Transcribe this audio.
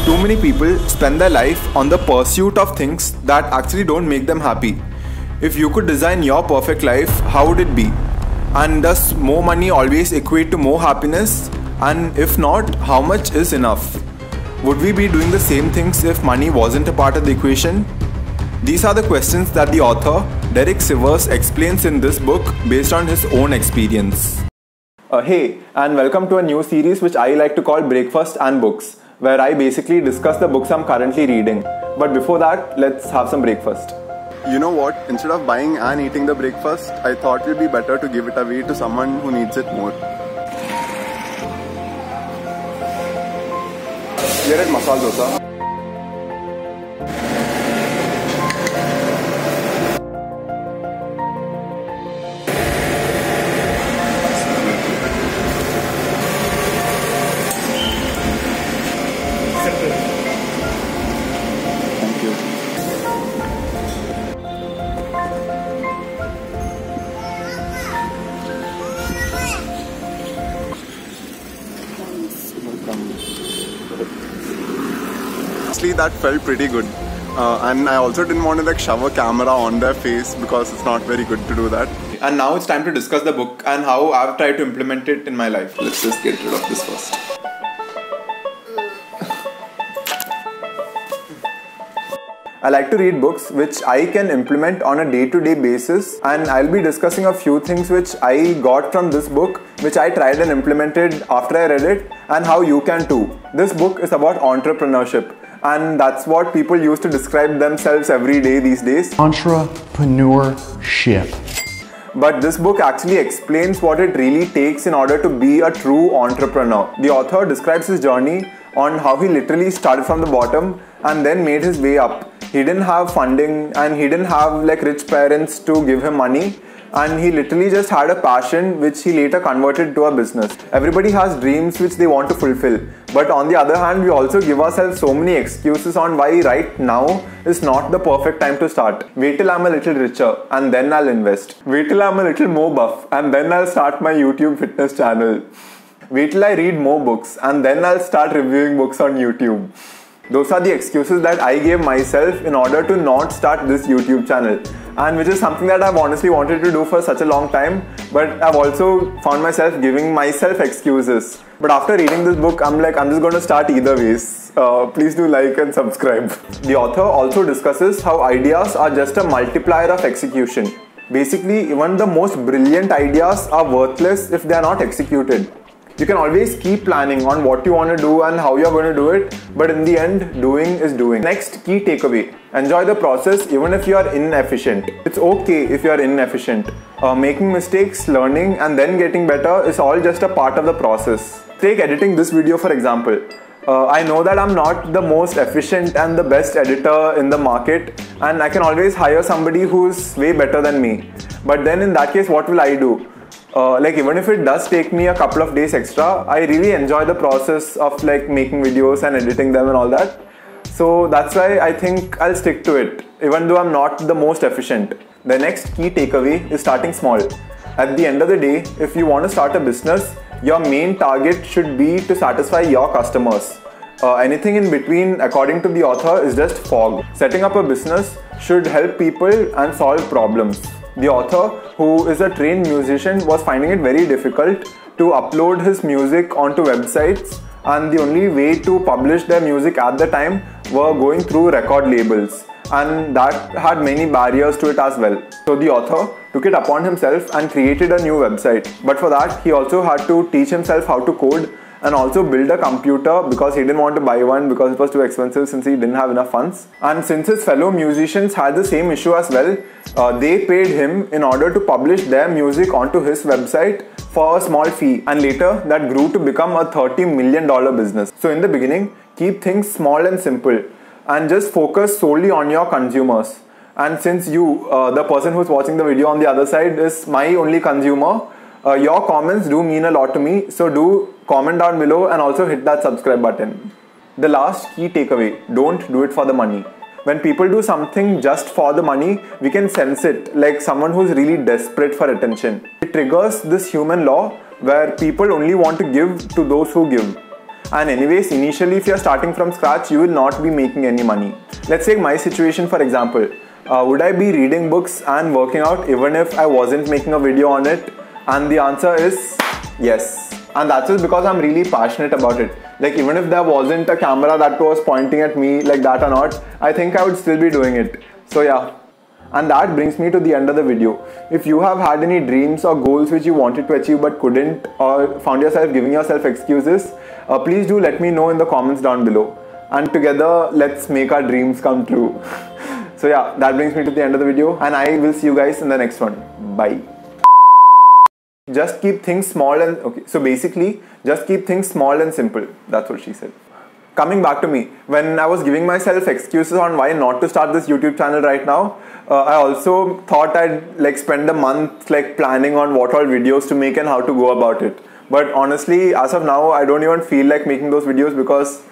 Too many people spend their life on the pursuit of things that actually don't make them happy. If you could design your perfect life, how would it be? And does more money always equate to more happiness? And if not, how much is enough? Would we be doing the same things if money wasn't a part of the equation? These are the questions that the author, Derek Sivers, explains in this book based on his own experience. Hey, and welcome to a new series which I like to call Breakfast and Books, where I basically discuss the books I'm currently reading. But before that, let's have some breakfast. You know what? Instead of buying and eating the breakfast, I thought it would be better to give it away to someone who needs it more. Here at Masala Dosa. Honestly, that felt pretty good, and I also didn't want to shove a camera on their face because it's not very good to do that. And now it's time to discuss the book and how I've tried to implement it in my life. Let's just get rid of this first. I like to read books which I can implement on a day-to-day basis, and I'll be discussing a few things which I got from this book, which I tried and implemented after I read it, and how you can too. This book is about entrepreneurship, and that's what people use to describe themselves every day these days. Entrepreneurship. But this book actually explains what it really takes in order to be a true entrepreneur. The author describes his journey on how he literally started from the bottom and then made his way up. He didn't have funding and he didn't have rich parents to give him money, and he literally just had a passion which he later converted to a business. Everybody has dreams which they want to fulfill, but on the other hand, we also give ourselves so many excuses on why right now is not the perfect time to start. Wait till I'm a little richer and then I'll invest. Wait till I'm a little more buff and then I'll start my YouTube fitness channel. Wait till I read more books and then I'll start reviewing books on YouTube. Those are the excuses that I gave myself in order to not start this YouTube channel, and which is something that I've honestly wanted to do for such a long time, but I've also found myself giving myself excuses. But after reading this book, I'm just going to start either ways. Please do like and subscribe. The author also discusses how ideas are just a multiplier of execution. Basically, even the most brilliant ideas are worthless if they are not executed. You can always keep planning on what you want to do and how you're going to do it, but in the end, doing is doing. Next key takeaway: enjoy the process even if you are inefficient. It's okay if you are inefficient. Making mistakes, learning, and then getting better is all just a part of the process. Take editing this video for example. I know that I'm not the most efficient and the best editor in the market, and I can always hire somebody who's way better than me. But then in that case, what will I do? Even if it does take me a couple of days extra, I really enjoy the process of making videos and editing them and all that. So that's why I think I'll stick to it, even though I'm not the most efficient. The next key takeaway is starting small. At the end of the day, if you want to start a business, your main target should be to satisfy your customers. Anything in between, according to the author, is just fog. Setting up a business should help people and solve problems. The author, who is a trained musician, was finding it very difficult to upload his music onto websites, and the only way to publish their music at the time were going through record labels, and that had many barriers to it as well. So the author took it upon himself and created a new website. But for that, he also had to teach himself how to code and also build a computer, because he didn't want to buy one because it was too expensive since he didn't have enough funds. And since his fellow musicians had the same issue as well, they paid him in order to publish their music onto his website for a small fee, and later that grew to become a $30 million business. So in the beginning, keep things small and simple and just focus solely on your consumers. And since you, the person who's watching the video on the other side, is my only consumer, your comments do mean a lot to me, so do comment down below and also hit that subscribe button. The last key takeaway: don't do it for the money. When people do something just for the money, we can sense it, like someone who's really desperate for attention. It triggers this human law where people only want to give to those who give. And anyways, initially if you're starting from scratch, you will not be making any money. Let's take my situation for example. Would I be reading books and working out even if I wasn't making a video on it? And the answer is yes. And that's just because I'm really passionate about it. Like even if there wasn't a camera that was pointing at me like that or not, I think I would still be doing it. So yeah. And that brings me to the end of the video. If you have had any dreams or goals which you wanted to achieve but couldn't, or found yourself giving yourself excuses, please do let me know in the comments down below. And together, let's make our dreams come true. So yeah, that brings me to the end of the video, and I will see you guys in the next one. Bye. Just keep things small and okay. So basically, just keep things small and simple. That's what she said. Coming back to me, when I was giving myself excuses on why not to start this YouTube channel right now, I also thought I'd like spend a month like planning on what all videos to make and how to go about it. But honestly, as of now, I don't even feel like making those videos because